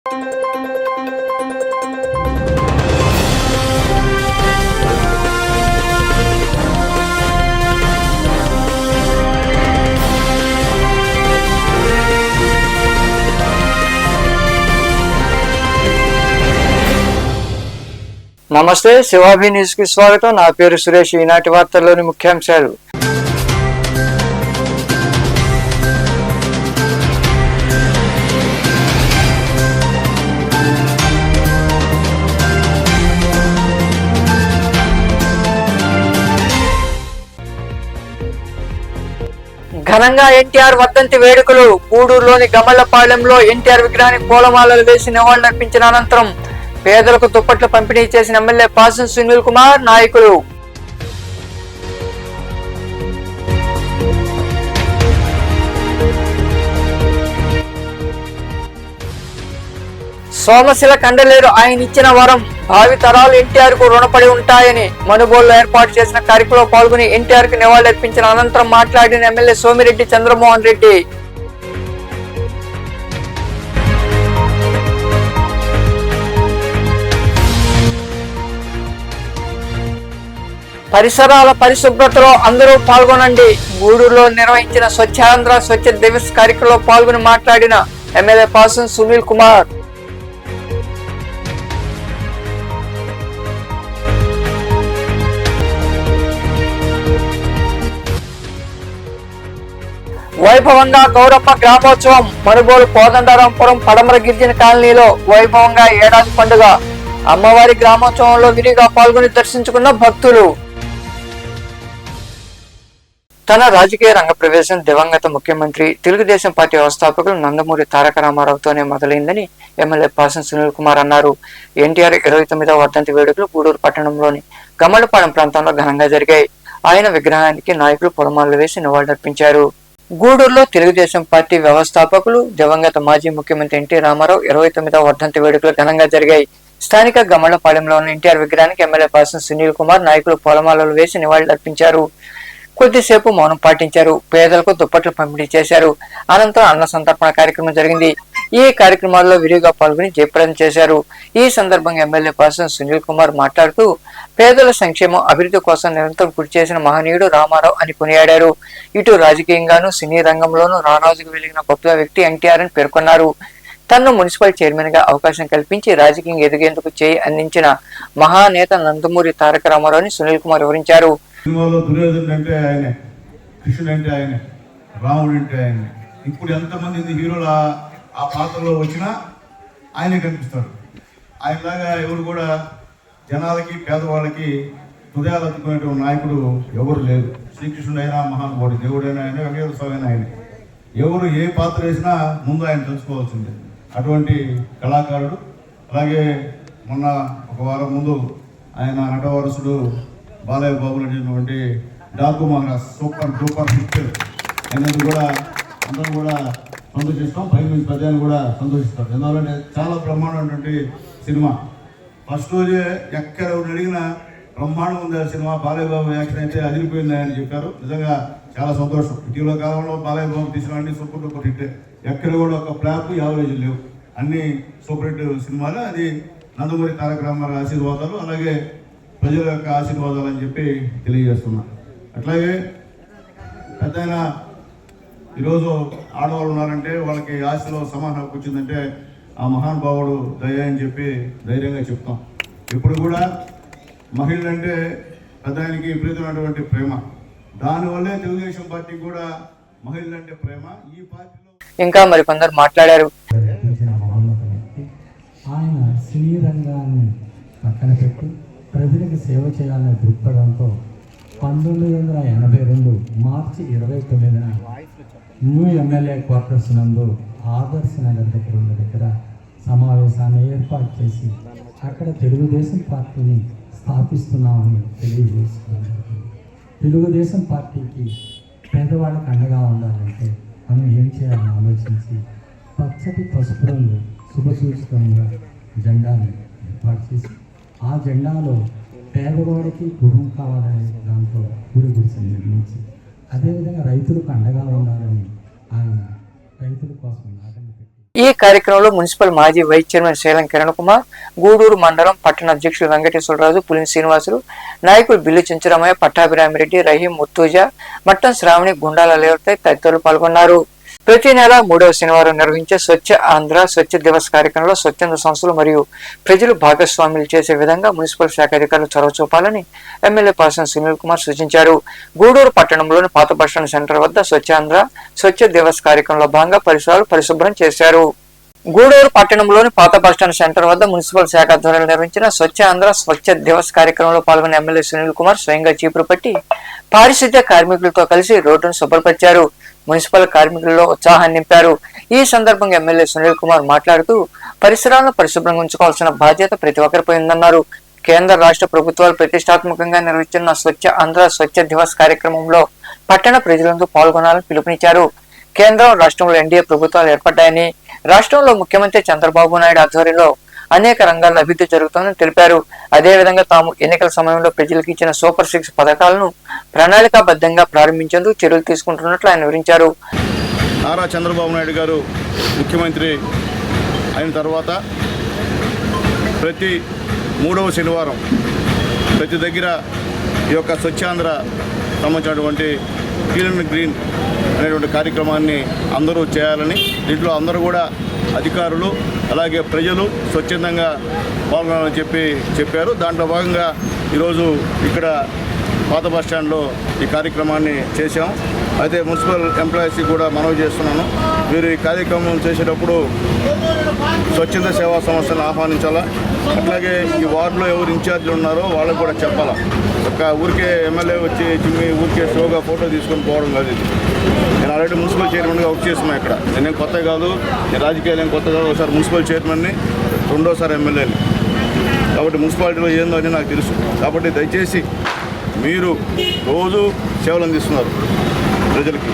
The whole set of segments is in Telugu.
నమస్తే, శివాభి న్యూస్ కి స్వాగతం. నా పేరు సురేష్. ఈనాటి వార్తల్లోని ముఖ్యాంశాలు. ఘనంగా ఎన్టీఆర్ వర్ధంతి వేడుకలు. గూడూరులోని గమళ్లపాలెంలో ఎన్టీఆర్ విగ్రహానికి పూలమాలలు వేసి నివాళులర్పించిన అనంతరం పేదలకు దుప్పట్లు పంపిణీ చేసిన ఎమ్మెల్యే పాసం సునీల్ కుమార్ నాయకులు. సోమశిల కండలేరు ఆయన ఇచ్చిన వరం, భావి తరాలు ఎన్టీఆర్ కు రుణపడి ఉంటాయని మనుబోలులో ఏర్పాటు చేసిన కార్యక్రమంలో పాల్గొని ఎన్టీఆర్ కు నివాళులర్పించిన అనంతరం మాట్లాడిన ఎమ్మెల్యే సోమిరెడ్డి చంద్రమోహన్ రెడ్డి, పరిసరాల పరిశుభ్రతలో అందరూ పాల్గొనండి. గూడూరులో నిర్వహించిన స్వచ్ఛాంధ్ర స్వచ్ఛ దివస్ కార్యక్రమంలో పాల్గొని మాట్లాడిన ఎమ్మెల్యే పాసం సునీల్ కుమార్, వైభవంగా గౌరమ్మ గ్రామోత్సవం. మనుబోలు కోదండరాంపురం పడమర గిరిజన కాలనీలో వైభవంగా ఏడాది పండుగ. అమ్మవారి గ్రామోత్సవంలో విరిగా పాల్గొని దర్శించుకున్న భక్తులు. తన రాజకీయ రంగ ప్రవేశం దివంగత ముఖ్యమంత్రి తెలుగుదేశం పార్టీ వ్యవస్థాపకులు నందమూరి తారక రామారావుతోనే మొదలైందని ఎమ్మెల్యే పాసం సునీల్ కుమార్ అన్నారు. ఎన్టీఆర్ 29వ వర్ధంతి వేడుకలు గూడూరు పట్టణంలోని గమలపాలెం ప్రాంతంలో ఘనంగా జరిగాయి. ఆయన విగ్రహానికి నాయకులు పొలమాలలు వేసి నివాళులర్పించారు. గూడూరులో తెలుగుదేశం పార్టీ వ్యవస్థాపకులు దివంగత మాజీ ముఖ్యమంత్రి ఎన్టీ రామారావు 29వ వర్ధంతి వేడుకలు ఘనంగా జరిగాయి. స్థానిక గమలపాలెంలో ఉన్న ఎన్టీఆర్ విగ్రహానికి ఎమ్మెల్యే పాసం సునీల్ కుమార్ నాయకులు పొలమాలలు వేసి నివాళులర్పించారు. కొద్దిసేపు మౌనం పాటించారు. పేదలకు దుప్పట్లు పంపిణీ చేశారు. అనంతరం అన్న సంతర్పణ కార్యక్రమం జరిగింది. ఈ కార్యక్రమాల్లో విరిగా పాల్గొని జయప్రదం చేశారు. ఈ సందర్భంగా ఎమ్మెల్యే పాసం సునీల్ కుమార్ మాట్లాడుతూ పేదల సంక్షేమం అభివృద్ధి కోసం నిరంతరం కృషి చేసిన మహనీయుడు రామారావు అని కొనియాడారు. ఇటు రాజకీయంగానూ సినీ రంగంలోనూ రారాజుకు వెలిగిన గొప్ప వ్యక్తి ఎన్టీఆర్ అని పేర్కొన్నారు. తనను మున్సిపల్ చైర్మన్ గా అవకాశం కల్పించి రాజకీయంగా ఎదిగేందుకు చేయి అందించిన మహానేత నందమూరి తారక రామారావు అని సునీల్ కుమార్ వివరించారు. సినిమాలో దుర్యోధనుడు అంటే ఆయనే, కృష్ణుడు అంటే ఆయనే, రాముడు అంటే ఆయనే. ఇప్పుడు ఎంతమంది హీరోలు ఆ పాత్రలో వచ్చినా ఆయనే కనిపిస్తాడు. ఆయనలాగా ఎవరు కూడా జనాలకి పేదవాళ్ళకి హృదయాలు అత్తుకునేటువంటి నాయకుడు ఎవరు లేరు. శ్రీకృష్ణుడైనా మహానుభావుడు, దేవుడైనా ఆయన, వెంకటేశ్వర స్వామి అయినా ఆయన. ఎవరు ఏ పాత్ర వేసినా ముందు ఆయన తెలుసుకోవాల్సిందే. అటువంటి కళాకారుడు. అలాగే మొన్న ఒక వారం ముందు ఆయన నటవారసుడు బాలయ్య బాబు నటించినటువంటి Daaku Maharaj super duper hit అయినందుకు కూడా అందరూ కూడా సంతోషిస్తాం. పై నుంచి ప్రజలు కూడా సంతోషిస్తారు. ఎందుకంటే చాలా బ్రహ్మాండమైనటువంటి సినిమా. ఫస్ట్ రోజే ఎక్కడ అడిగినా బ్రహ్మాండం ఉంది ఆ సినిమా. బాలయ్య బాబు యాక్షన్ అయితే అదిరిపోయింది అని చెప్పారు. నిజంగా చాలా సంతోషం. ఇటీవల కాలంలో Balayya Babu తీసినవన్నీ super duper hit. ఎక్కడ కూడా ఒక ఫ్లాప్ యావరేజ్ లేవు. అన్ని సూపర్ హిట్ సినిమాలు. అది నందమూరి తారక రామారావు ఆశీర్వాదాలు, అలాగే ప్రజల యొక్క ఆశీర్వాదాలు అని చెప్పి తెలియజేస్తున్నా. అట్లాగే పెద్దయిన ఈరోజు ఆడవాళ్ళు ఉన్నారంటే వాళ్ళకి ఆశలో సమాన హక్కు వచ్చిందంటే ఆ మహానుభావుడు దయ అని చెప్పి ధైర్యంగా చెప్తాం. ఇప్పుడు కూడా మహిళలంటే పెద్దాయనకి విపరీతమైనటువంటి ప్రేమ. దానివల్లే తెలుగుదేశం పార్టీ కూడా మహిళలంటే ప్రేమ. ఈ పార్టీలో ఇంకా మరికొందరు మాట్లాడారు. ఆయన సినీ రంగాన్ని పక్కన పెట్టి ప్రజలకు సేవ చేయాలనే దృక్పథంతో 1982 మార్చి 29న న్యూ ఎమ్మెల్యే క్వార్టర్స్ నందు ఆదర్శ నగర్ దగ్గర సమావేశాన్ని ఏర్పాటు చేసి అక్కడ తెలుగుదేశం పార్టీని స్థాపిస్తున్నామని తెలియజేసుకున్నారు. తెలుగుదేశం పార్టీకి పేదవాళ్ళకి అండగా ఉండాలంటే మనం ఏం చేయాలని ఆలోచించి పచ్చటి పసుపు రంగు శుభసూచకంగా జెండాని ఏర్పాటు చేసి ఆ జెండాలో పేదవాడికి గృహం కావాలనే దాంట్లో ఊరి గుడిసె నిర్మించి అదేవిధంగా రైతులకు అండగా ఉండాలని ఆయన రైతుల కోసం నాగండి పెట్టి ఈ కార్యక్రమంలో మున్సిపల్ మాజీ వైస్ చైర్మన్ శైలం కిరణ్ కుమార్, గూడూరు మండలం పట్టణ అధ్యక్షులు వెంకటేశ్వరరాజు, పులిని శ్రీనివాసులు, నాయకులు బిల్లు చెంచురామయ్య, పట్టాభిరామిరెడ్డి, రహీం, ముత్తూజా, మట్టం శ్రావణి, గుండాల లేవతాయి తదితరులు పాల్గొన్నారు. ప్రతి నెల 3వ శనివారం నిర్వహించే స్వచ్ఛ ఆంధ్ర స్వచ్ఛ దివస్ కార్యక్రమంలో స్వచ్ఛంద సంస్థలు మరియు ప్రజలు భాగస్వాములు చేసే విధంగా మున్సిపల్ శాఖ అధికారులు చొరవ చూపాలని ఎమ్మెల్యే పాసం సునీల్ కుమార్ సూచించారు. గూడూరు పట్టణంలోని పాత బస్టాండ్ సెంటర్ వద్ద స్వచ్ఛ ఆంధ్ర స్వచ్ఛ దివస్ కార్యక్రమంలో భాగంగా పరిసరాలు పరిశుభ్రం చేశారు. గూడూరు పట్టణంలోని పాత బస్టాండ్ సెంటర్ వద్ద మున్సిపల్ శాఖ ఆధ్వర్యంలో నిర్వహించిన స్వచ్ఛ ఆంధ్ర స్వచ్ఛ దివస్ కార్యక్రమంలో పాల్గొన్న ఎమ్మెల్యే సునీల్ కుమార్ స్వయంగా చీపురు పట్టి పారిశుద్ధ్య కార్మికులతో కలిసి రోడ్డును శుభ్రపరిచారు. మున్సిపల్ కార్మికుల్లో ఉత్సాహాన్ని నింపారు. ఈ సందర్భంగా ఎమ్మెల్యే సునీల్ కుమార్ మాట్లాడుతూ పరిసరాలను పరిశుభ్రంగా ఉంచుకోవాల్సిన బాధ్యత ప్రతి ఒక్కరిపై ఉందన్నారు. కేంద్ర రాష్ట్ర ప్రభుత్వాలు ప్రతిష్టాత్మకంగా నిర్వహిస్తున్న స్వచ్ఛ ఆంధ్ర స్వచ్ఛ దివస్ కార్యక్రమంలో పట్టణ ప్రజలందరూ పాల్గొనాలని పిలుపునిచ్చారు. కేంద్రం రాష్ట్రంలో ఎన్డీఏ ప్రభుత్వాలు ఏర్పడ్డాయని, రాష్ట్రంలో ముఖ్యమంత్రి చంద్రబాబు నాయుడు ఆధ్వర్యంలో అనేక రంగాల్లో అభివృద్ధి జరుగుతుందని తెలిపారు. అదేవిధంగా తాము ఎన్నికల సమయంలో ప్రజలకు ఇచ్చిన సూపర్ 6 పథకాలను ప్రణాళికాబద్ధంగా ప్రారంభించేందుకు చర్యలు తీసుకుంటున్నట్లు ఆయన వివరించారు. నారా చంద్రబాబు నాయుడు గారు ముఖ్యమంత్రి అయిన తర్వాత ప్రతి 3వ శనివారం ప్రతి దగ్గర ఈ యొక్క స్వచ్ఛాంధ్ర సంబంధించినటువంటి క్లీన్ అండ్ గ్రీన్ అనేటువంటి కార్యక్రమాన్ని అందరూ చేయాలని, దీంట్లో అందరూ కూడా అధికారులు అలాగే ప్రజలు స్వచ్ఛందంగా పాల్గొనాలని చెప్పారు. దాంట్లో భాగంగా ఈరోజు ఇక్కడ పాత బస్టాండ్లో ఈ కార్యక్రమాన్ని చేశాం. అయితే మున్సిపల్ ఎంప్లాయీస్కి కూడా మనవి చేస్తున్నాను, మీరు ఈ కార్యక్రమం చేసేటప్పుడు స్వచ్ఛంద సేవా సంస్థలను ఆహ్వానించాలా, అట్లాగే ఈ వార్డులో ఎవరు ఇన్ఛార్జీలు ఉన్నారో వాళ్ళకు కూడా చెప్పాలా. ఒక ఊరికే ఎమ్మెల్యే వచ్చి ఊరికే షోగా ఫోటో తీసుకొని పోవడం కాదు. ఇది నేను ఆల్రెడీ మున్సిపల్ చైర్మన్గా వర్క్ చేస్తున్నాను ఇక్కడ. నేనేం కొత్త కాదు, నేను రాజకీయాలు ఏం కొత్త కాదు. ఒకసారి మున్సిపల్ చైర్మన్ని, రెండోసారి ఎమ్మెల్యేని, కాబట్టి మున్సిపాలిటీలో ఏందో అని నాకు తెలుసు. కాబట్టి దయచేసి మీరు రోజు సేవలు అందిస్తున్నారు ప్రజలకి.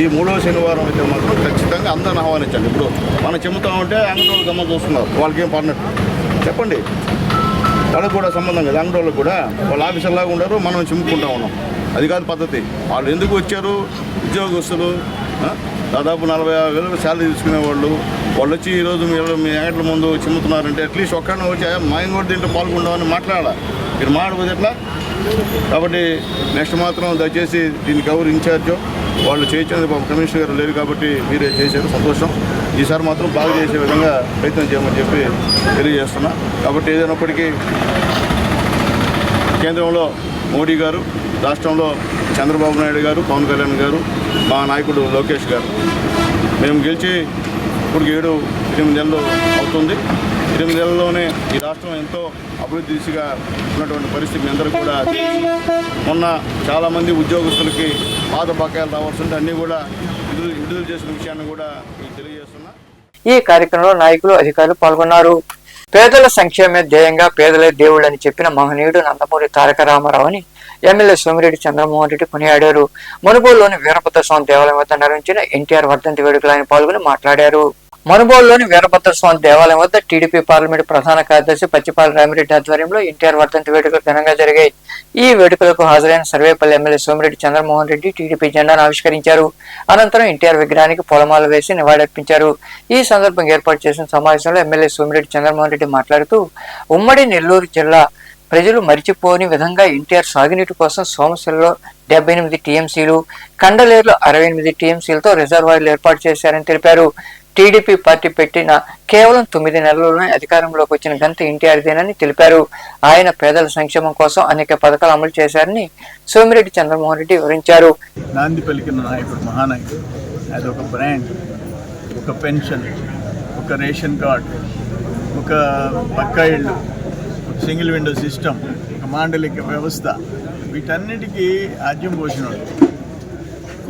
ఈ 3వ శనివారం అయితే మాత్రం ఖచ్చితంగా అందరిని ఆహ్వానించండి. ఇప్పుడు మనం చెబుతామంటే అంగటోళ్ళు గమ్మ చూస్తున్నారు, వాళ్ళకేం పడినట్టు చెప్పండి. వాళ్ళకు కూడా సంబంధం కదా, అంగటోళ్ళకు కూడా వాళ్ళ ఆఫీసర్లాగా ఉండరు, మనం చిమ్ముకుంటా ఉన్నాం. అది కాదు పద్ధతి. వాళ్ళు ఎందుకు వచ్చారు? ఉద్యోగస్తులు దాదాపు 45,000 శాలరీ తీసుకునేవాళ్ళు. వాళ్ళు వచ్చి ఈరోజు మీ అంగట్ల ముందు చిమ్ముతున్నారంటే అట్లీస్ట్ ఒక్కడిని వచ్చి మేము కూడా దీంట్లో పాల్గొంటామని మాట్లాడాలి. మీరు మాట్లాడబోదు ఎట్లా? కాబట్టి నెక్స్ట్ మాత్రం దయచేసి దీనికి ఎవరు ఇన్ఛార్జో వాళ్ళు చేయించేందుకు కమిషనర్ గారు లేరు కాబట్టి మీరే చేశారు, సంతోషం. ఈసారి మాత్రం బాగా చేసే విధంగా ప్రయత్నం చేయమని చెప్పి తెలియజేస్తున్నా. కాబట్టి ఏదైనప్పటికీ కేంద్రంలో మోడీ గారు, రాష్ట్రంలో చంద్రబాబు నాయుడు గారు, పవన్ కళ్యాణ్ గారు, మా నాయకుడు లోకేష్ గారు, మేము గెలిచి ఇప్పటికి 7-8 నెలలు అవుతుంది. 8 నెలల్లోనే ఈ రాష్ట్రం ఎంతో అభివృద్ధి దిశగా ఉన్నటువంటి పరిస్థితి అందరూ కూడా మొన్న చాలామంది ఉద్యోగస్తులకి పాత బకాయిలు రావాల్సింటే అన్నీ కూడా విడుదల చేసిన విషయాన్ని కూడా తెలియజేస్తున్నా. ఈ కార్యక్రమంలో నాయకులు, అధికారులు పాల్గొన్నారు. పేదల సంక్షేమే ధ్యేయంగా పేదలే దేవుళ్ళు అని చెప్పిన మహనీయుడు నందమూరి తారక రామారావు అని ఎమ్మెల్యే సోమిరెడ్డి చంద్రమోహన్ రెడ్డి కొనియాడారు. మనుబోలులోని వీరభద్ర స్వామి దేవాలయం వద్ద నిర్వహించిన ఎన్టీఆర్ వర్ధంతి వేడుకలు ఆయన పాల్గొని మాట్లాడారు. మనుబోలులోని వీరభద్ర స్వామి దేవాలయం వద్ద టీడీపీ పార్లమెంట్ ప్రధాన కార్యదర్శి పచ్చిపాల రామిరెడ్డి ఆధ్వర్యంలో ఎన్టీఆర్ వర్ధంతి వేడుకలు ఘనంగా జరిగాయి. ఈ వేడుకలకు హాజరైన సర్వేపల్లి ఎమ్మెల్యే సోమిరెడ్డి చంద్రమోహన్ రెడ్డి టీడీపీ జెండాను ఆవిష్కరించారు. అనంతరం ఎన్టీఆర్ విగ్రహానికి పూలమాల వేసి నివాళులర్పించారు. ఈ సందర్భంగా ఏర్పాటు చేసిన సమావేశంలో ఎమ్మెల్యే సోమిరెడ్డి చంద్రమోహన్ రెడ్డి మాట్లాడుతూ ఉమ్మడి నెల్లూరు జిల్లా ప్రజలు మరిచిపోని విధంగా ఎన్టీఆర్ సాగునీటి కోసం సోమశిలలో 78 టీఎంసీలు, కండలేరులో 68 టీఎంసీలతో రిజర్వాయర్లు ఏర్పాటు చేశారని తెలిపారు. టీడీపీ పార్టీ పెట్టిన కేవలం 9 నెలల్లోనే అధికారంలోకి వచ్చిన ఘనత ఎన్టీఆర్దేనని తెలిపారు. ఆయన పేదల సంక్షేమం కోసం అనేక పథకాలు అమలు చేశారని సోమిరెడ్డి చంద్రమోహన్ రెడ్డి వివరించారు. నాంది పలికిన నాయకుడు, మహానాయకుడు. అది ఒక బ్రాండ్, ఒక పెన్షన్, ఒక రేషన్ కార్డు, ఒక పక్కా ఇళ్ళు, ఒక సింగిల్ విండో సిస్టమ్, ఒక మాండలిక వ్యవస్థ, వీటన్నిటికీ ఆద్యం పోసినాడు.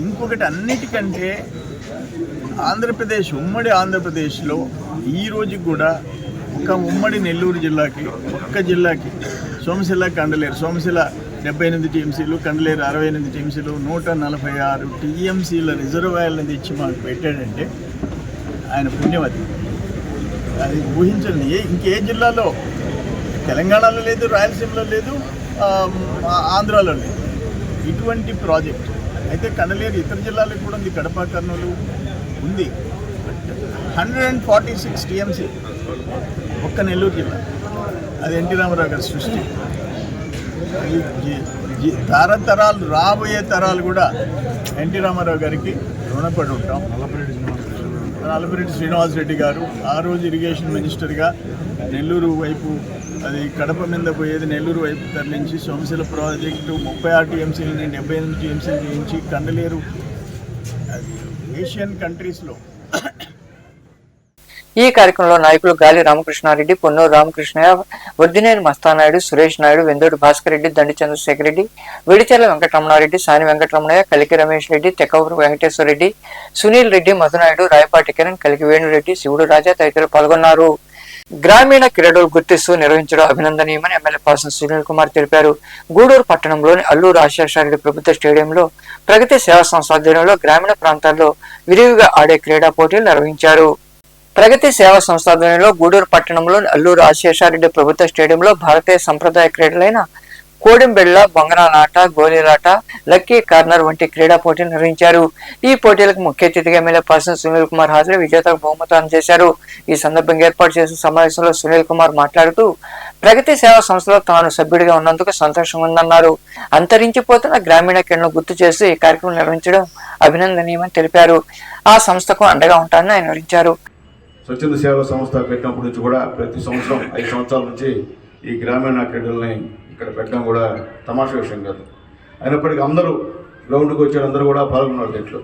ఇంకొకటి అన్నిటికంటే ఆంధ్రప్రదేశ్, ఉమ్మడి ఆంధ్రప్రదేశ్లో ఈ రోజుకి కూడా ఒక ఉమ్మడి నెల్లూరు జిల్లాకి, ఒక్క జిల్లాకి సోమశిల, కండలేరు, సోమశిల 78 టీఎంసీలు, కండలేరు 68 టీఎంసీలు, 146 టీఎంసీల రిజర్వాయర్లను తెచ్చి మాకు పెట్టాడంటే ఆయన పుణ్యవతి. అది ఊహించండి. ఇంకే జిల్లాలో, తెలంగాణలో లేదు, రాయలసీమలో లేదు, ఆంధ్రాలో లేదు ఇటువంటి ప్రాజెక్ట్. అయితే కండలేరు ఇతర జిల్లాలకు కూడా ఉంది, కడప, కర్నూలు ఉంది. 146 టీఎంసీ ఒక్క నెల్లూరు జిల్లా. అది ఎన్టీ రామారావు గారి సృష్టి. తరతరాలు రాబోయే తరాలు కూడా ఎన్టీ రామారావు గారికి రుణపడి ఉంటాం. నల్లపురెడ్డి శ్రీనివాసరెడ్డి గారు ఆ రోజు ఇరిగేషన్ మినిస్టర్గా నెల్లూరు వైపు, అది కడప మీద పోయేది నెల్లూరు వైపు తరలించి సోమశిల ప్రాజెక్టు 36 టీఎంసీలని 78 టీఎంసీలు చేయించి కండలేరు ఏషియన్ కంట్రీస్లో. ఈ కార్యక్రమంలో నాయకులు గాలి రామకృష్ణారెడ్డి, పొన్నూరు రామకృష్ణయ్య, వద్దినేని మస్తానాయుడు, సురేష్ నాయుడు, వెందూరు భాస్కర్ రెడ్డి, దండి చంద్రశేఖర్ రెడ్డి, విడిచెర్ల వెంకటరమణారెడ్డి, సాని వెంకటరమణయ్య, కలికి రమేష్ రెడ్డి, తెక్కవూరు వెంకటేశ్వర రెడ్డి, సునీల్ రెడ్డి, మధునాయుడు, రాయపాటి కిరణ్, కలికి వేణురెడ్డి, శివుడు రాజా తదితరులు పాల్గొన్నారు. గ్రామీణ క్రీడలు గుర్తిస్తూ నిర్వహించడం అభినందనీయమని ఎమ్మెల్యే పాసం సునీల్ కుమార్ తెలిపారు. గూడూరు పట్టణంలోని అల్లూరు ఆశీర్వాద ప్రభుత్వ స్టేడియంలో ప్రగతి సేవా సంస్థ ఆధ్వర్యంలో గ్రామీణ ప్రాంతాల్లో విరివిగా ఆడే క్రీడా పోటీలు నిర్వహించారు. ప్రగతి సేవా సంస్థ ఆధ్వర్యంలో గూడూరు పట్టణంలోని అల్లూరు ఆశీర్వాద ప్రభుత్వ స్టేడియంలో భారతీయ సంప్రదాయ క్రీడలైన కోడింబెళ్ల, బొంగరాలాట, గోలీలాట, లక్కీ కార్నర్ వంటి క్రీడా పోటీలు నిర్వహించారు. ఈ పోటీలకు ముఖ్య అతిథిగా ఎమ్మెల్యే పాసం సునీల్ కుమార్ హాజరై విజేతలకు బహుమతులు చేశారు. ఈ సందర్భంగా ఏర్పాటు చేసిన సమావేశంలో సునీల్ కుమార్ మాట్లాడుతూ ప్రగతి సేవా సంస్థలో తాను సభ్యుడిగా ఉన్నందుకు సంతోషంగా ఉందన్నారు. అంతరించిపోతున్న గ్రామీణ క్రీడలను గుర్తు చేస్తూ ఈ కార్యక్రమం నిర్వహించడం అభినందనీయమని తెలిపారు. ఆ సంస్థకు అండగా ఉంటానని ఆయన వివరించారు. స్వచ్ఛంద సేవా సంస్థ పెట్టినప్పటి నుంచి కూడా ప్రతి సంవత్సరం 5 సంవత్సరాల నుంచి ఈ గ్రామీణ క్రీడల్ని ఇక్కడ పెట్టడం కూడా తమాషా విషయం కాదు. అయినప్పటికీ అందరూ గ్రౌండ్కి వచ్చే అందరూ కూడా పాల్గొన్నారు. దీంట్లో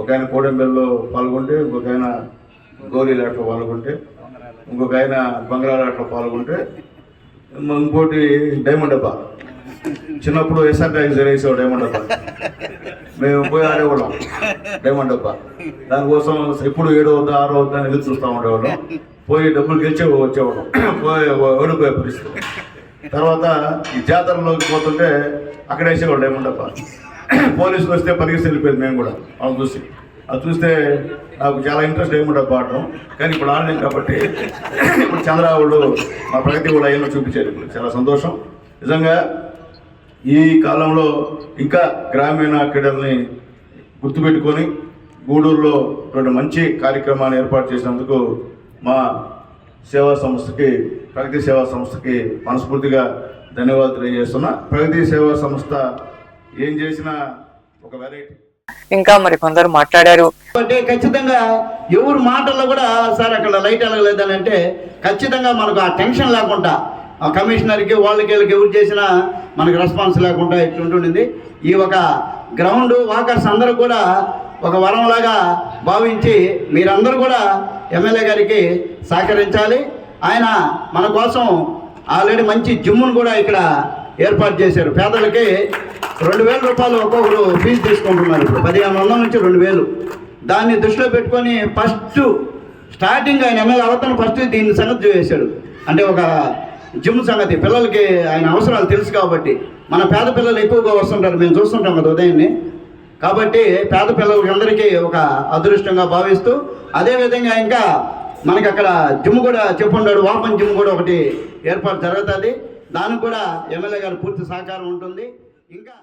ఒక ఆయన కోడెంబెల్లో పాల్గొంటే, ఇంకొక ఆయన గోలీలాటలో పాల్గొంటే, ఇంకొక ఆయన బంగారాలాటలో పాల్గొంటే, ఇంకోటి డైమండ్ డబ్బా. చిన్నప్పుడు ఎస్ఆర్ఐ వేసేవాడు డైమండ్ డబ్బా. మేము పోయి ఆడేవాళ్ళం డైమండ్ డబ్బా. దానికోసం ఎప్పుడు 7వ వద్ద 6వ వద్ద అని ఎదురు చూస్తూ ఉండేవాళ్ళం. పోయి డబ్బులు గెలిచే వచ్చేవాళ్ళం, పోయి ఓడిపోయే పరిస్థితి. తర్వాత ఈ జాతరలోకి పోతుంటే అక్కడ వేసేవాళ్ళు డైమండ్ డబ్బా. పోలీసులు వస్తే పరిగెత్తి వెళ్ళిపోయింది. మేము కూడా వాళ్ళని చూసి అది చూస్తే నాకు చాలా ఇంట్రెస్ట్ డైమండ్ డబ్బా ఆడటం. కానీ ఇప్పుడు ఆడలేం కాబట్టి ఇప్పుడు చంద్రబాబు మా ప్రగతి కూడా ఏమో చూపించారు. ఇప్పుడు చాలా సంతోషం. నిజంగా ఈ కాలంలో ఇంకా గ్రామీణ క్రీడల్ని గుర్తుపెట్టుకొని గూడూరులో ఇటువంటి మంచి కార్యక్రమాన్ని ఏర్పాటు చేసినందుకు మా సేవా సంస్థకి, ప్రగతి సేవా సంస్థకి మనస్ఫూర్తిగా ధన్యవాదాలు తెలియజేస్తున్నా. ప్రగతి సేవా సంస్థ ఏం చేసినా ఒక వెరైటీ. ఇంకా మరి కొందరు మాట్లాడారు. అంటే ఖచ్చితంగా ఎవరు మాటల్లో కూడా సార్ అక్కడ లైట్ వెళ్ళలేదని అంటే ఖచ్చితంగా మనకు ఆ టెన్షన్ లేకుండా ఆ కమిషనర్కి వాళ్ళకి వీళ్ళకి ఎవరు చేసినా మనకు రెస్పాన్స్ లేకుండా ఇట్లుంటుండింది. ఈ ఒక గ్రౌండ్ వాకర్స్ అందరూ కూడా ఒక వరంలాగా భావించి మీరందరూ కూడా ఎమ్మెల్యే గారికి సహకరించాలి. ఆయన మన కోసం ఆల్రెడీ మంచి జిమ్ను కూడా ఇక్కడ ఏర్పాటు చేశారు. పేదలకి 2,000 రూపాయలు ఒక్కొక్కరు ఫీజు తీసుకుంటున్నారు. ఇప్పుడు 1,500 నుంచి 2,000. దాన్ని దృష్టిలో పెట్టుకొని ఫస్ట్ స్టార్టింగ్ ఆయన ఎమ్మెల్యే అవతల ఫస్ట్ దీని సంగతి చేశాడు. అంటే ఒక జిమ్ సంగతి పిల్లలకి ఆయన అవసరాలు తెలుసు కాబట్టి. మన పేద పిల్లలు ఎక్కువగా వస్తుంటారు, మేము చూస్తుంటాం కదా ఉదయాన్నే. కాబట్టి పేద పిల్లలకి అందరికీ ఒక అదృష్టంగా భావిస్తూ, అదేవిధంగా ఇంకా మనకి అక్కడ జిమ్ కూడా చెప్పుండాడు, వాపన్ జిమ్ కూడా ఒకటి ఏర్పాటు జరుగుతుంది. దానికి కూడా ఎమ్మెల్యే గారు పూర్తి సహకారం ఉంటుంది. ఇంకా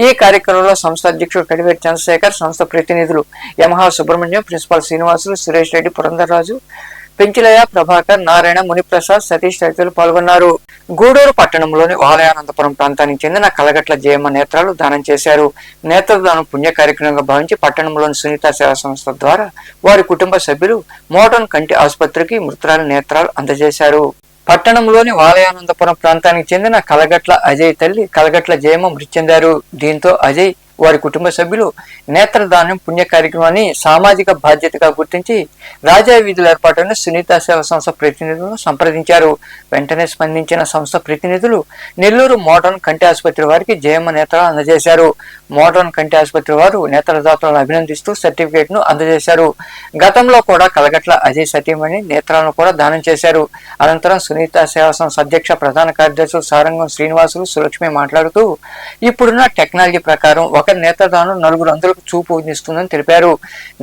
ఈ కార్యక్రమంలో సంస్థ అధ్యక్షుడు కడివేటి చంద్రశేఖర్, సంస్థ ప్రతినిధులు యమహా సుబ్రహ్మణ్యం, ప్రిన్సిపాల్ శ్రీనివాసులు, సురేష్ రెడ్డి, పురంధర్రాజు, పెంచిలయ్య, ప్రభాకర్, నారాయణ, మునిప్రసాద్, సతీష్ తదితరులు పాల్గొన్నారు. గూడూరు పట్టణంలోని వాలయానందపురం ప్రాంతానికి చెందిన కలగట్ల జయమ్మ నేత్రాలు దానం చేశారు. నేత్రదానం పుణ్య కార్యక్రమంగా భావించి పట్టణంలోని సునీత సేవా సంస్థ ద్వారా వారి కుటుంబ సభ్యులు మోడర్న్ కంటి ఆసుపత్రికి మృతురాలి నేత్రాలు అందజేశారు. పట్టణంలోని వాలయానందపురం ప్రాంతానికి చెందిన కలగట్ల అజయ్ తల్లి కలగట్ల జయమ్మ మృతి చెందారు. దీంతో అజయ్ వారి కుటుంబ సభ్యులు నేత్రదానం పుణ్య కార్యక్రమాన్ని సామాజిక బాధ్యతగా గుర్తించి రాజా వీధులు ఏర్పాటును సునీత సేవా సంస్థ ప్రతినిధులను సంప్రదించారు. వెంటనే స్పందించిన సంస్థ ప్రతినిధులు నెల్లూరు మోడర్న్ కంటి ఆసుపత్రి వారికి జయమ్మ నేత్రాలు అందజేశారు. మోడర్న్ కంటి ఆసుపత్రి వారు నేత్రదాతలను అభినందిస్తూ సర్టిఫికేట్ ను అందజేశారు. గతంలో కూడా కలగట్ల అజయ్ సతీమణి నేత్రాలను కూడా దానం చేశారు. అనంతరం సునీత సేవా సంస్థ అధ్యక్ష ప్రధాన కార్యదర్శులు సారంగం శ్రీనివాసులు, సులక్ష్మి మాట్లాడుతూ ఇప్పుడున్న టెక్నాలజీ ప్రకారం ఒకరి నేత్రదానం 4 అందరికి చూపు అందిస్తుందని తెలిపారు.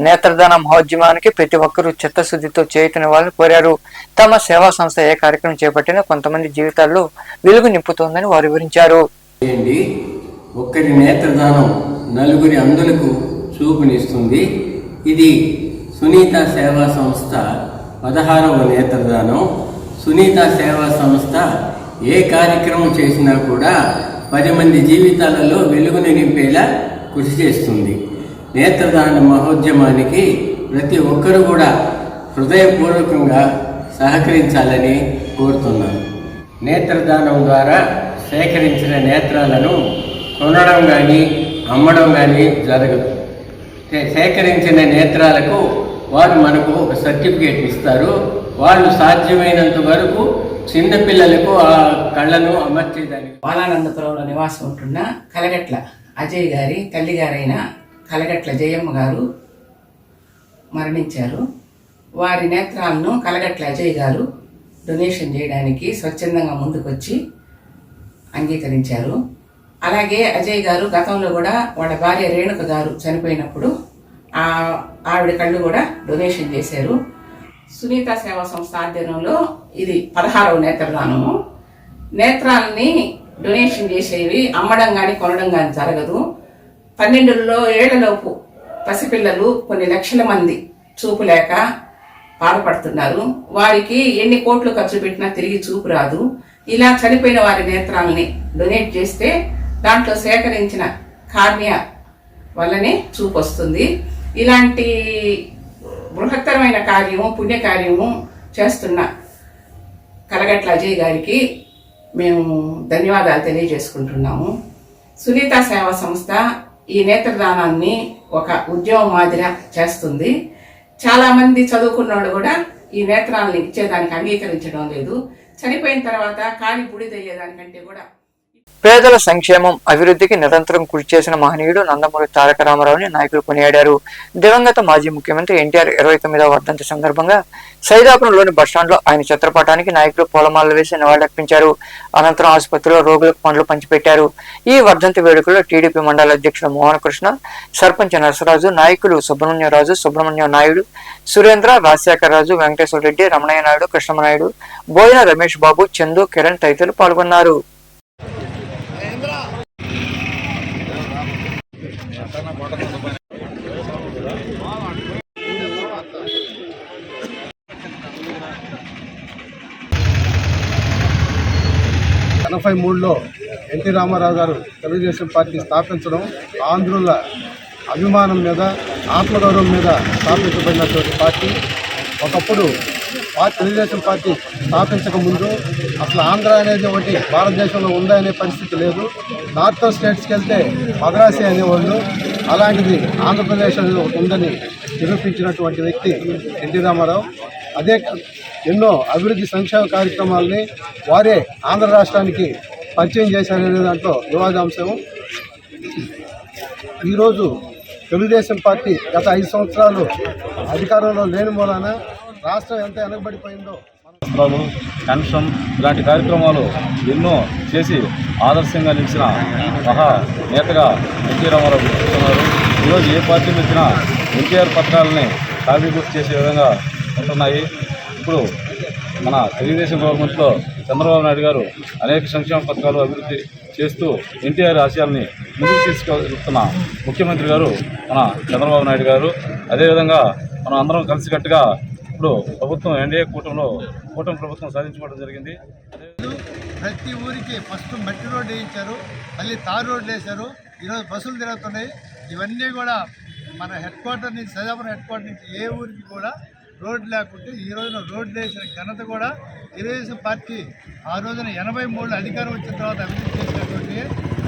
నేత్రదాన మహోద్యమానికి ప్రతి ఒక్కరూ చిత్తశుద్ధితో చేయుతనివ్వాలని కోరారు. తమ సేవా సంస్థ ఏ కార్యక్రమం చేపట్టినా కొంతమంది జీవితాల్లో వెలుగు నింపుతోందని వారు వివరించారు. ఒక్కరి నేత్రదానం 4 అందులకు చూపునిస్తుంది. ఇది సునీత సేవా సంస్థ 16వ నేత్రదానం. సునీత సేవా సంస్థ ఏ కార్యక్రమం చేసినా కూడా 10 మంది జీవితాలలో వెలుగుని నింపేలా కృషి చేస్తుంది. నేత్రదాన మహోద్యమానికి ప్రతి ఒక్కరూ కూడా హృదయపూర్వకంగా సహకరించాలని కోరుతున్నాను. నేత్రదానం ద్వారా సేకరించిన నేత్రాలను కొనడం కానీ అమ్మడం కానీ జరగదు. సేకరించిన నేత్రాలకు వారు మనకు ఒక సర్టిఫికేట్ ఇస్తారు. వాళ్ళు సాధ్యమైనంత వరకు చిన్నపిల్లలకు ఆ కళ్ళను అమర్చేదానికి. బాలానందపురంలో నివాసం ఉంటున్న కలగట్ల అజయ్ గారి తల్లిగారైన కలగట్ల జయమ్మ గారు మరణించారు. వారి నేత్రాలను కలగట్ల అజయ్ గారు డొనేషన్ చేయడానికి స్వచ్ఛందంగా ముందుకొచ్చి అంగీకరించారు. అలాగే అజయ్ గారు గతంలో కూడా వాళ్ళ భార్య రేణుక గారు చనిపోయినప్పుడు ఆవిడ కళ్ళు కూడా డొనేషన్ చేశారు. సునీత సేవా సంస్థ ఆధ్వర్యంలో ఇది 16వ నేత్రదానము. నేత్రాలని డొనేషన్ చేసేవి అమ్మడం కానీ కొనడం కానీ జరగదు. 12 ఏళ్లలోపు పసిపిల్లలు కొన్ని లక్షల మంది చూపు లేక బాధపడుతున్నారు. వారికి ఎన్ని కోట్లు ఖర్చు పెట్టినా తిరిగి చూపు రాదు. ఇలా చనిపోయిన వారి నేత్రాలని డొనేట్ చేస్తే దాంట్లో సేకరించిన కార్నియా వల్లనే చూపు వస్తుంది. ఇలాంటి బృహత్తరమైన కార్యము పుణ్యకార్యము చేస్తున్న కలగట్ల అజయ్ గారికి మేము ధన్యవాదాలు తెలియజేసుకుంటున్నాము. సునీత సేవా సంస్థ ఈ నేత్రదానాన్ని ఒక ఉద్యమం మాదిరిగా చేస్తుంది. చాలామంది చదువుకున్నోళ్ళు కూడా ఈ నేత్రాలను ఇచ్చేదానికి అంగీకరించడం లేదు. చనిపోయిన తర్వాత కాలి బుడిదయ్యేదానికంటే కూడా పేదల సంక్షేమం అభివృద్ధికి నిరంతరం కృషి చేసిన మహనీయుడు నందమూరి తారక రామారావుని నాయకులు కొనియాడారు. దివంగత మాజీ ముఖ్యమంత్రి ఎన్టీఆర్ 29వ వర్ధంతి సందర్భంగా సైదాపురంలోని బస్టాండ్లో ఆయన చిత్రపటానికి నాయకులు పూలమాలలు వేసి నివాళులర్పించారు. అనంతరం ఆసుపత్రిలో రోగులకు పండ్లు పంచిపెట్టారు. ఈ వర్ధంతి వేడుకల్లో టీడీపీ మండల అధ్యక్షుడు మోహన కృష్ణ, సర్పంచ్ నరసరాజు, నాయకులు సుబ్రహ్మణ్యరాజు, సుబ్రహ్మణ్య నాయుడు, సురేంద్ర, రాజశేఖర రాజు, వెంకటేశ్వర రెడ్డి, రమణయ్య నాయుడు, కృష్ణమనాయుడు, బోయిన రమేష్ బాబు, చందు, కిరణ్ తదితరులు పాల్గొన్నారు. లో ఎన్టీ రామారావు గారు తెలుగుదేశం పార్టీ స్థాపించడం ఆంధ్రుల అభిమానం మీద ఆత్మగౌరవం మీద స్థాపించబడినటువంటి పార్టీ. ఒకప్పుడు తెలుగుదేశం పార్టీ స్థాపించక ముందు అసలు ఆంధ్ర అనేది ఒకటి భారతదేశంలో ఉందా అనే పరిస్థితి లేదు. నార్థన్ స్టేట్స్కి వెళ్తే మద్రాసి అనేవాళ్ళు. అలాంటిది ఆంధ్రప్రదేశ్లో ఉందని నిరూపించినటువంటి వ్యక్తి ఎన్టీ రామారావు. అదే ఎన్నో అభివృద్ధి సంక్షేమ కార్యక్రమాలని వారే ఆంధ్ర రాష్ట్రానికి పరిచయం చేశారనే దాంట్లో వివాదాంశం. ఈరోజు తెలుగుదేశం పార్టీ గత 5 సంవత్సరాలు అధికారంలో లేని మూలాన రాష్ట్రం ఎంత వెనకబడిపోయిందో. పెన్షన్ ఇలాంటి కార్యక్రమాలు ఎన్నో చేసి ఆదర్శంగా నిలిచిన మహా నేతగా ఎన్టీ రామారావు గుర్తిస్తున్నారు. ఈరోజు ఏ పార్టీలు ఇచ్చినా ఎన్టీఆర్ పథకాలని కాపీగుర్తు చేసే విధంగా ఉంటున్నాయి. ఇప్పుడు మన తెలుగుదేశం గవర్నమెంట్లో చంద్రబాబు నాయుడు గారు అనేక సంక్షేమ పథకాలు అభివృద్ధి చేస్తూ ఎన్టీఆర్ ఆశయాల్ని ముందుకు తీసుకెళ్తున్న ముఖ్యమంత్రి గారు మన చంద్రబాబు నాయుడు గారు. అదేవిధంగా మనం అందరం కలిసికట్టుగా ఇప్పుడు ప్రభుత్వం ఎన్డీఏ కూటమి ప్రభుత్వం సాధించుకోవడం జరిగింది. ప్రతి ఊరికి ఫస్ట్ మట్టి రోడ్డు వేయించారు, మళ్ళీ తారు రోడ్లు వేశారు. ఈరోజు బస్సులు తిరుగుతున్నాయి. ఇవన్నీ కూడా మన హెడ్ క్వార్టర్ నుంచి సైదాపురం హెడ్ క్వార్టర్ నుంచి ఏ ఊరికి కూడా రోడ్డు లేకుంటే ఈ రోజున రోడ్లు వేసిన ఘనత కూడా తెలుగుదేశం పార్టీ ఆ రోజున 83 అధికారం వచ్చిన తర్వాత అభివృద్ధి చేసినటువంటి.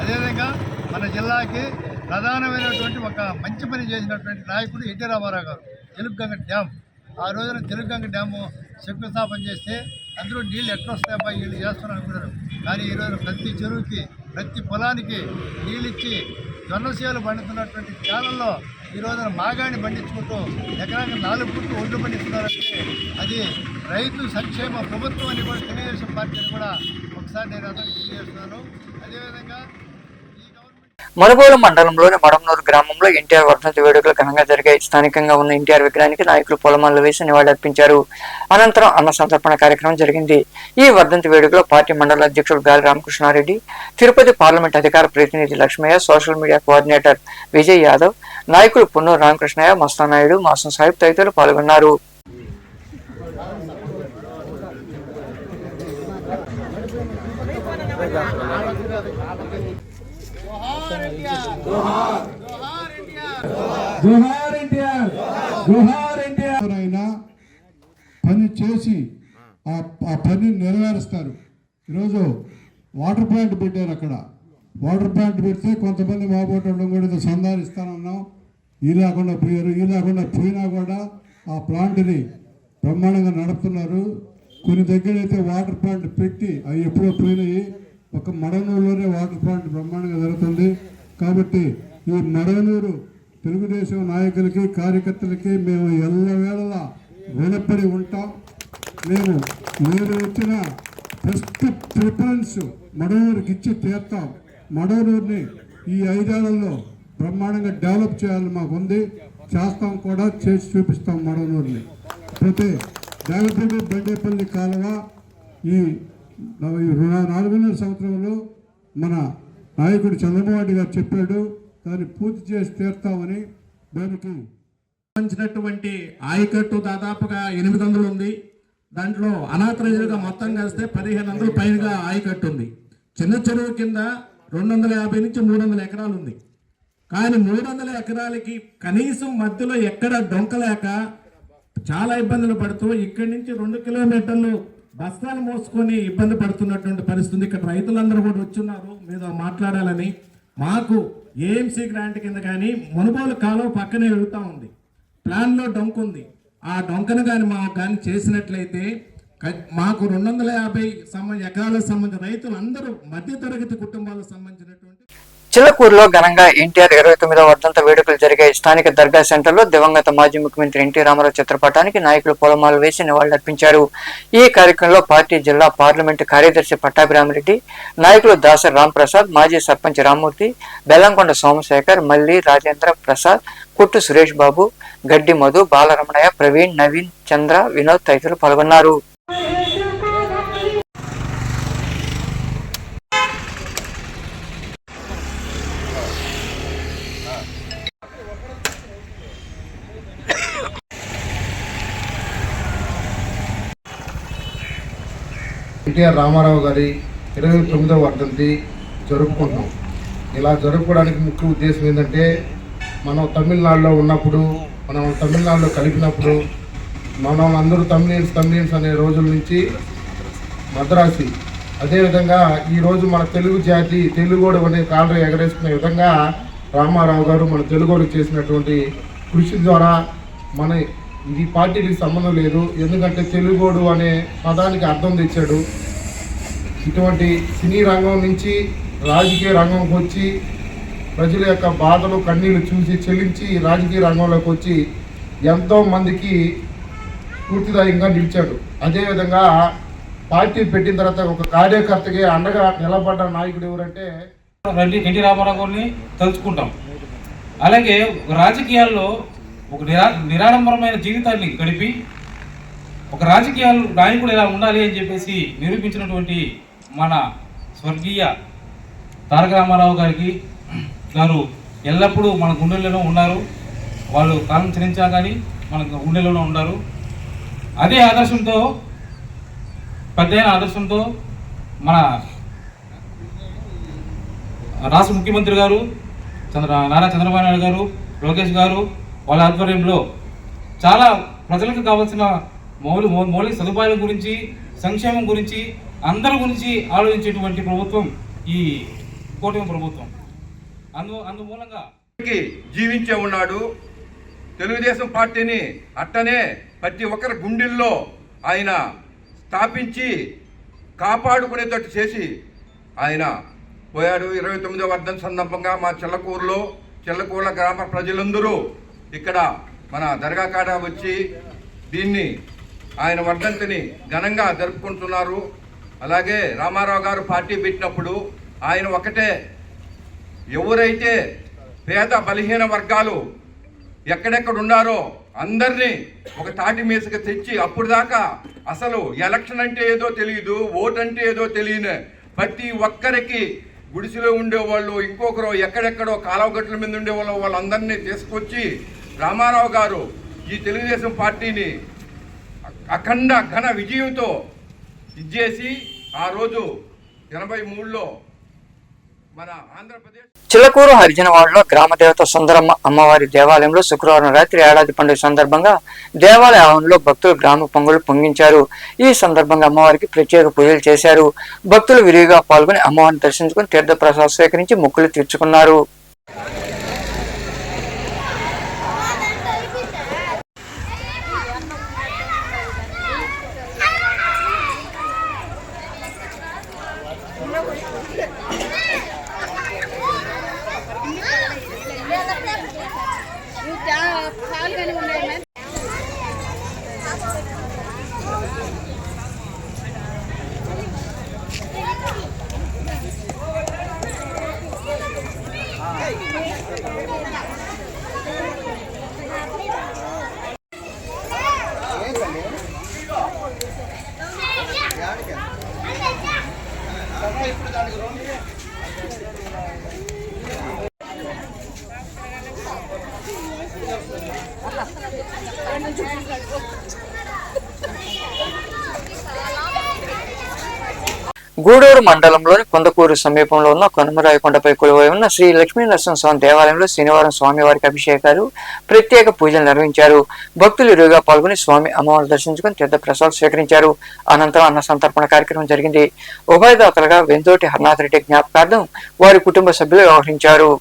అదేవిధంగా మన జిల్లాకి ప్రధానమైనటువంటి ఒక మంచి పని చేసినటువంటి నాయకుడు ఎన్టీ రామారావు గారు. తెలుగుగంగ డ్యామ్ ఆ రోజున తెలుగుగంగ డ్యాము శంకుస్థాపన చేస్తే అందరూ నీళ్ళు ఎట్లా వస్తాయబ్బా వీళ్ళు చేస్తున్నారు అనుకున్నారు. కానీ ఈరోజు ప్రతి చెరువుకి ప్రతి పొలానికి నీళ్ళు ఇచ్చి జొన్నసేలు పండుతున్నటువంటి కాలంలో ఈ రోజున మాగాణి పండించుకుంటూ ఎకరానికి 4 ఫుట్లు ఒడ్లు పండిస్తున్నారంటే అది రైతు సంక్షేమ ప్రభుత్వం అని కూడా తెలుగుదేశం పార్టీని కూడా ఒకసారి నేను అందరికీ తెలియజేస్తున్నాను. అదేవిధంగా మనుగోలు మండలంలోని మడమనూరు గ్రామంలో ఎన్టీఆర్ వర్ధంతి వేడుకలు ఘనంగా జరిగాయి. స్థానికంగా ఉన్న ఎన్టీఆర్ విగ్రహానికి నాయకులు పూలమాలలు వేసి నివాళులర్పించారు. అనంతరం అన్న సంతర్పణ కార్యక్రమం జరిగింది. ఈ వర్ధంతి వేడుకలో పార్టీ మండల అధ్యక్షుడు గాలి రామకృష్ణారెడ్డి, తిరుపతి పార్లమెంట్ అధికార ప్రతినిధి Lakshmaiah, social media coordinator Vijay Yadav, నాయకులు పున్నూరు రామకృష్ణయ్య, మస్తానాయుడు, మాసం సాహిబ్ తదితరులు పాల్గొన్నారు. అయినా పని చేసి ఆ పని నెరవేరుస్తారు. ఈరోజు వాటర్ ప్లాంట్ పెట్టారు. అక్కడ వాటర్ ప్లాంట్ పెడితే కొంతమంది మాబోటం కూడా సందాలు ఇస్తానన్నాం. ఈ లేకుండా పోయారు. ఈ లేకుండా పోయినా కూడా ఆ ప్లాంట్ని బ్రహ్మాండంగా నడుపుతున్నారు. కొన్ని దగ్గర అయితే వాటర్ ప్లాంట్ పెట్టి అవి ఎప్పుడో పోయినాయి. ఒక మడనూరులోనే వాటర్ ప్లాంట్ బ్రహ్మాండంగా జరుగుతుంది. కాబట్టి ఈ మడనూరు తెలుగుదేశం నాయకులకి కార్యకర్తలకి మేము ఎల్లవేళలా రుణపడి ఉంటాం. మేము మీరు వచ్చిన ఫస్ట్ ప్రిఫరెన్స్ మడనూరుకి ఇచ్చి తీర్తాం. మడనూరుని ఈ 5 ఏళ్లలో బ్రహ్మాండంగా డెవలప్ చేయాలని మాకు ఉంది. చేస్తాం కూడా, చేసి చూపిస్తాం. మడనూరుని ప్రతి దేవపల్లి బండేపల్లి కాలువ ఈ 4.5 సంవత్సరంలో మన నాయకుడు చంద్రబాబు గారు చెప్పాడు. దాన్ని పూర్తి చేసి తీర్తామని. దానికి సంబంధించినటువంటి ఆయకట్టు దాదాపుగా 800 ఉంది. దాంట్లో అనాథరైజులుగా మొత్తం కలిస్తే 1500 పైగా ఆయకట్టు ఉంది. చిన్న చెరువు కింద 250 నుంచి 300 ఎకరాలు ఉంది. కానీ 300 ఎకరాలకి కనీసం మధ్యలో ఎక్కడ డొంకలేక చాలా ఇబ్బందులు పడుతూ ఇక్కడి నుంచి 2 కిలోమీటర్లు బస్తాలు మోసుకొని ఇబ్బంది పడుతున్నటువంటి పరిస్థితి. ఇక్కడ రైతులందరూ కూడా వచ్చున్నారు మీద మాట్లాడాలని. మాకు ఏఎంసీ గ్రాంట్ కింద కానీ మునుగోలు కాలువ పక్కనే వెళ్తూ ఉంది. ప్లాన్లో డొంక ఉంది. ఆ డొంకను కానీ మాకు కానీ చేసినట్లయితే మాకు 250 ఎకరాలకు సంబంధించిన రైతులు అందరూ మధ్యతరగతి కుటుంబాలకు సంబంధించినటువంటి చిల్లకూరులో ఘనంగా ఎన్టీఆర్ 29వ వర్ధంతి వేడుకలు జరిగాయి. స్థానిక దర్గా సెంటర్లో దివంగత మాజీ ముఖ్యమంత్రి ఎన్టీ రామారావు చిత్రపటానికి నాయకులు పూలమాలలు వేసి నివాళులర్పించారు. ఈ కార్యక్రమంలో పార్టీ జిల్లా పార్లమెంటు కార్యదర్శి పట్టాభిరామిరెడ్డి, నాయకులు దాసరి రాంప్రసాద్, మాజీ సర్పంచ్ రామ్మూర్తి, బెల్లంకొండ సోమశేఖర్, మల్లి రాజేంద్ర ప్రసాద్, కుట్టు సురేష్ బాబు, గడ్డి మధు, బాలరమణయ్య, ప్రవీణ్, నవీన్, చంద్ర, వినోద్ తదితరులు పాల్గొన్నారు. ఎన్టీఆర్ రామారావు గారి 29వ వర్ధంతి జరుపుకుంటున్నాం. ఇలా జరుపుకోవడానికి ముఖ్య ఉద్దేశం ఏంటంటే, మనం తమిళనాడులో ఉన్నప్పుడు, మనం తమిళనాడులో కలిపినప్పుడు, మనం అందరూ తమిళియన్స్ అనే రోజుల నుంచి మద్రాసి, అదేవిధంగా ఈరోజు మన తెలుగు జాతి తెలుగోడు అనే కాలర్ ఎగరేసుకునే విధంగా రామారావు గారు మన తెలుగోడు చేసినటువంటి కృషి ద్వారా మన ఇది పార్టీలకు సంబంధం లేదు. ఎందుకంటే తెలుగోడు అనే పదానికి అర్థం తెచ్చాడు. ఇటువంటి సినీ రంగం నుంచి రాజకీయ రంగంకి వచ్చి ప్రజల యొక్క బాధలు కన్నీళ్లు చూసి చెల్లించి రాజకీయ రంగంలోకి వచ్చి ఎంతో మందికి స్ఫూర్తిదాయంగా నిలిచాడు. అదేవిధంగా పార్టీ పెట్టిన తర్వాత ఒక కార్యకర్తకి అండగా నిలబడ్డ నాయకుడు ఎవరంటే ఎన్టీ రామారావు గారిని తలుచుకుంటాం. అలాగే రాజకీయాల్లో ఒక నిరాడంబరమైన జీవితాన్ని గడిపి ఒక రాజకీయాలు నాయకుడు ఎలా ఉండాలి అని చెప్పేసి నిరూపించినటువంటి మన స్వర్గీయ తారక రామారావు గారు ఎల్లప్పుడూ మన గుండెల్లో ఉన్నారు. వాళ్ళు కాలం చెల్లించా కానీ మన గుండెల్లోనే ఉన్నారు. అదే ఆదర్శంతో, పెద్దైన ఆదర్శంతో మన రాష్ట్ర ముఖ్యమంత్రి గారు నారా చంద్రబాబు నాయుడు గారు, లోకేష్ గారు వాళ్ళ ఆధ్వర్యంలో చాలా ప్రజలకు కావాల్సిన మౌలిక సదుపాయాల గురించి, సంక్షేమం గురించి, అందరి గురించి ఆలోచించేటువంటి ప్రభుత్వం ఈ కూటమి ప్రభుత్వం. అందుమూలంగా జీవించే ఉన్నాడు. తెలుగుదేశం పార్టీని అట్టనే ప్రతి ఒక్కరి గుండెల్లో ఆయన స్థాపించి కాపాడుకునేటట్టు చేసి ఆయన పోయాడు. 29వ వర్ధంతి సందర్భంగా మా చిల్లకూరుల గ్రామ ప్రజలందరూ ఇక్కడ మన దర్గా కాడ వచ్చి దీన్ని ఆయన వర్ధంతిని ఘనంగా జరుపుకుంటున్నారు. అలాగే రామారావు గారు పార్టీ పెట్టినప్పుడు ఆయన ఒకటే ఎవరైతే పేద బలహీన వర్గాలు ఎక్కడెక్కడ ఉన్నారో అందరినీ ఒక తాటి మీసకి తెచ్చి అప్పుడు దాకా అసలు ఎలక్షన్ అంటే ఏదో తెలియదు, ఓటు అంటే ఏదో తెలియని ప్రతి ఒక్కరికి గుడిసెలో ఉండేవాళ్ళు, ఇంకొకరు ఎక్కడెక్కడో కాలువగట్ల మీద ఉండేవాళ్ళు, వాళ్ళందరినీ తీసుకొచ్చి రామారావు గారు ఈ తెలుగుదేశం పార్టీని అఖండ ఘన విజయంతో ఇచ్చేసి ఆ రోజు 83లో మన ఆంధ్రప్రదేశ్ చిలకూరు హరిజనవాడలో గ్రామ దేవత సుందరమ్మ అమ్మవారి దేవాలయంలో శుక్రవారం రాత్రి ఏడాది పండుగ సందర్భంగా దేవాలయ ఆవరణలో భక్తులు గ్రామ పొంగులు పొంగించారు. ఈ సందర్భంగా అమ్మవారికి ప్రత్యేక పూజలు చేశారు. భక్తులు విరివిగా పాల్గొని అమ్మవారిని దర్శించుకుని తీర్థప్రసాదం స్వీకరించి మొక్కులు తీర్చుకున్నారు. గూడూరు మండలంలోని కొందకూరు సమీపంలో ఉన్న కొనమరాయి కొండపై కొలువై ఉన్న శ్రీ లక్ష్మీ నరసింహస్వామి దేవాలయంలో శనివారం స్వామివారికి అభిషేకాలు, ప్రత్యేక పూజలు నిర్వహించారు. భక్తులు ఇరువుగా పాల్గొని స్వామి అమ్మవారిని దర్శించుకుని తీర్థప్రసాదం స్వీకరించారు. అనంతరం అన్న సంతర్పణ కార్యక్రమం జరిగింది. ఉభయదాతలుగా వెందోటి హర్నాథ్ రెడ్డి జ్ఞాపకార్థం వారి కుటుంబ సభ్యులు వ్యవహరించారు.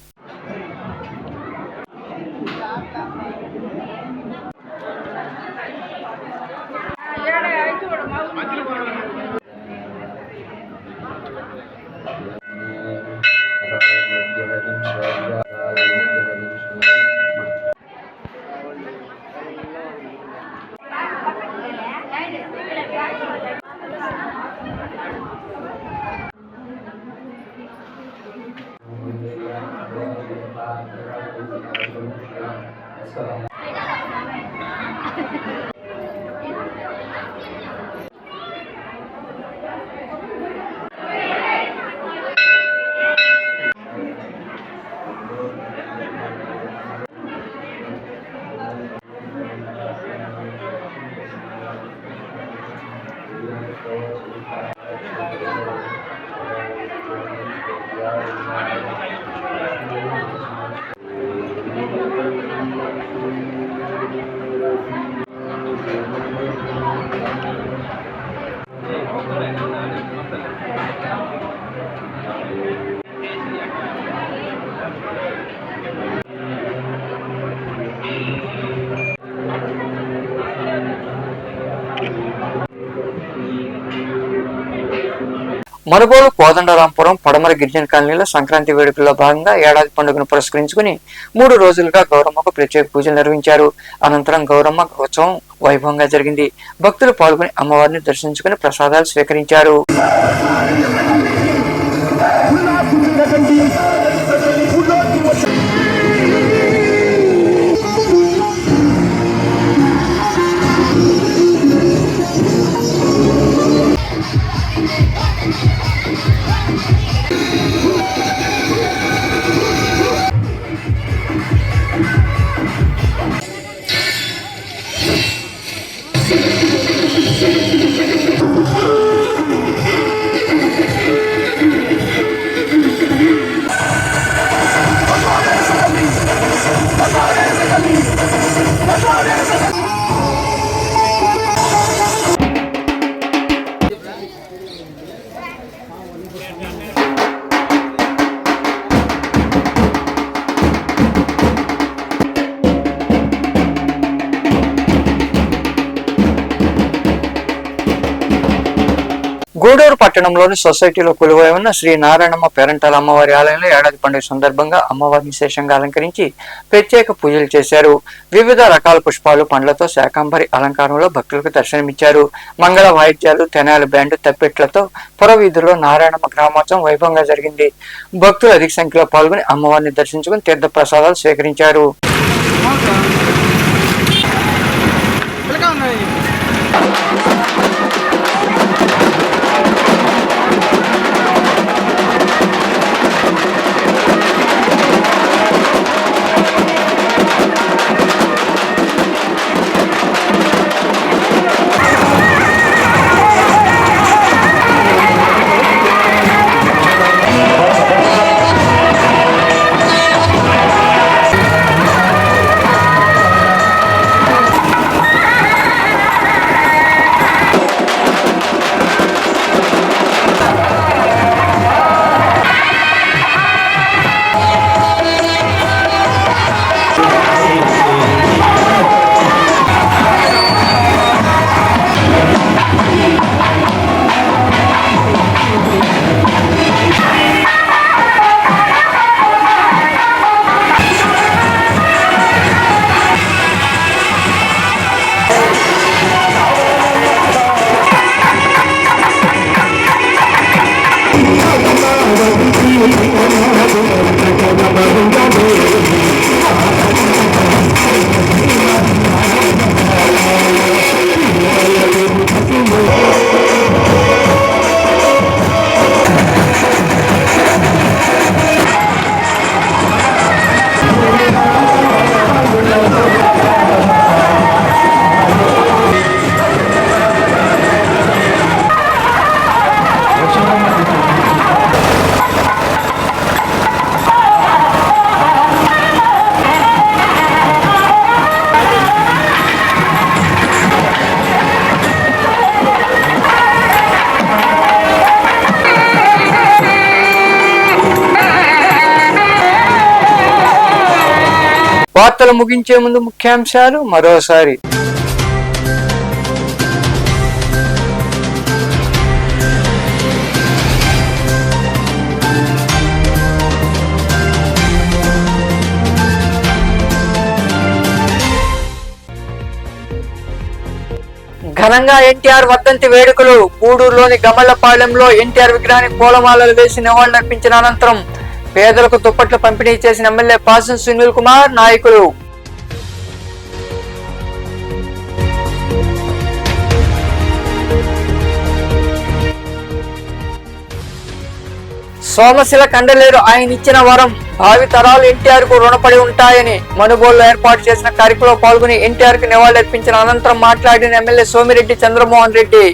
మనుబోలు కోదండరాంపురం పడమర గిరిజన కాలనీలో సంక్రాంతి వేడుకల్లో భాగంగా ఏడాది పండుగను పురస్కరించుకుని 3 రోజులుగా గౌరమ్మకు ప్రత్యేక పూజలు నిర్వహించారు. అనంతరం గౌరమ్మ ఉత్సవం వైభవంగా జరిగింది. భక్తులు పాల్గొని అమ్మవారిని దర్శించుకుని ప్రసాదాలు స్వీకరించారు. గూడూరు పట్టణంలోని సొసైటీలో కొలువై ఉన్న శ్రీ నారాయణమ్మ పేరంటాల అమ్మవారి ఆలయంలో ఏడాది పండుగ సందర్భంగా అమ్మవారిని విశేషంగా అలంకరించి ప్రత్యేక పూజలు చేశారు. వివిధ రకాల పుష్పాలు పండ్లతో శాకాంబరి అలంకారంలో భక్తులకు దర్శనమిచ్చారు. మంగళ వాయిద్యాలు, తెనాలి బ్యాండ్, తప్పెట్లతో పురవీధుల్లో నారాయణమ్మ గ్రామోత్సవం వైభవంగా జరిగింది. భక్తులు అధిక సంఖ్యలో పాల్గొని అమ్మవారిని దర్శించుకుని తీర్థ ప్రసాదాలు స్వీకరించారు. వార్తలు ముగించే ముందు ముఖ్యాంశాలు మరోసారి. ఘనంగా ఎన్టీఆర్ వర్ధంతి వేడుకలు. గూడూరులోని గమళ్లపాలెంలో ఎన్టీఆర్ విగ్రహానికి పూలమాలలు వేసి నివాళులర్పించిన అనంతరం పేదలకు దుప్పట్లు పంపిణీ చేసిన ఎమ్మెల్యే పాసం సునీల్ కుమార్, నాయకులు. సోమశిల కండలేరు ఆయన ఇచ్చిన వరం, భావి తరాలు ఎన్టీఆర్ కు రుణపడి ఉంటాయని మనుబోలులో ఏర్పాటు చేసిన కార్యక్రమంలో పాల్గొని ఎన్టీఆర్ కు నివాళులర్పించిన అనంతరం మాట్లాడిన ఎమ్మెల్యే సోమిరెడ్డి చంద్రమోహన్ రెడ్డి.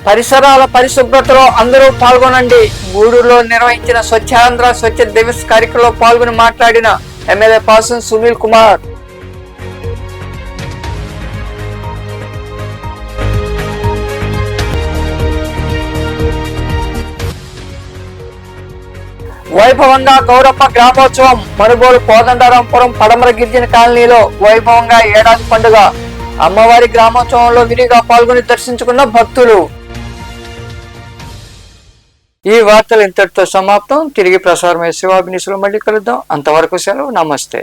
పరిసరాల పరిశుభ్రతలో అందరూ పాల్గొనండి. గూడూరులో నిర్వహించిన స్వచ్ఛాంధ్ర స్వచ్ఛ దివస్ కార్యక్రమంలో పాల్గొని మాట్లాడిన ఎమ్మెల్యే పాసం సునీల్ కుమార్. వైభవంగా గౌరప్ప గ్రామోత్సవం. మనుబోలు కోదండరాంపురం పడమర గిరిజన కాలనీలో వైభవంగా ఏడాది పండుగ. అమ్మవారి గ్రామోత్సవంలో విరిగా పాల్గొని దర్శించుకున్న భక్తులు. ఈ వార్తలు ఇంతటితో సమాప్తం. తిరిగి ప్రసారమయ్యే శివాభినిసులు మళ్ళీ కలుద్దాం. అంతవరకు సెలవు. నమస్తే.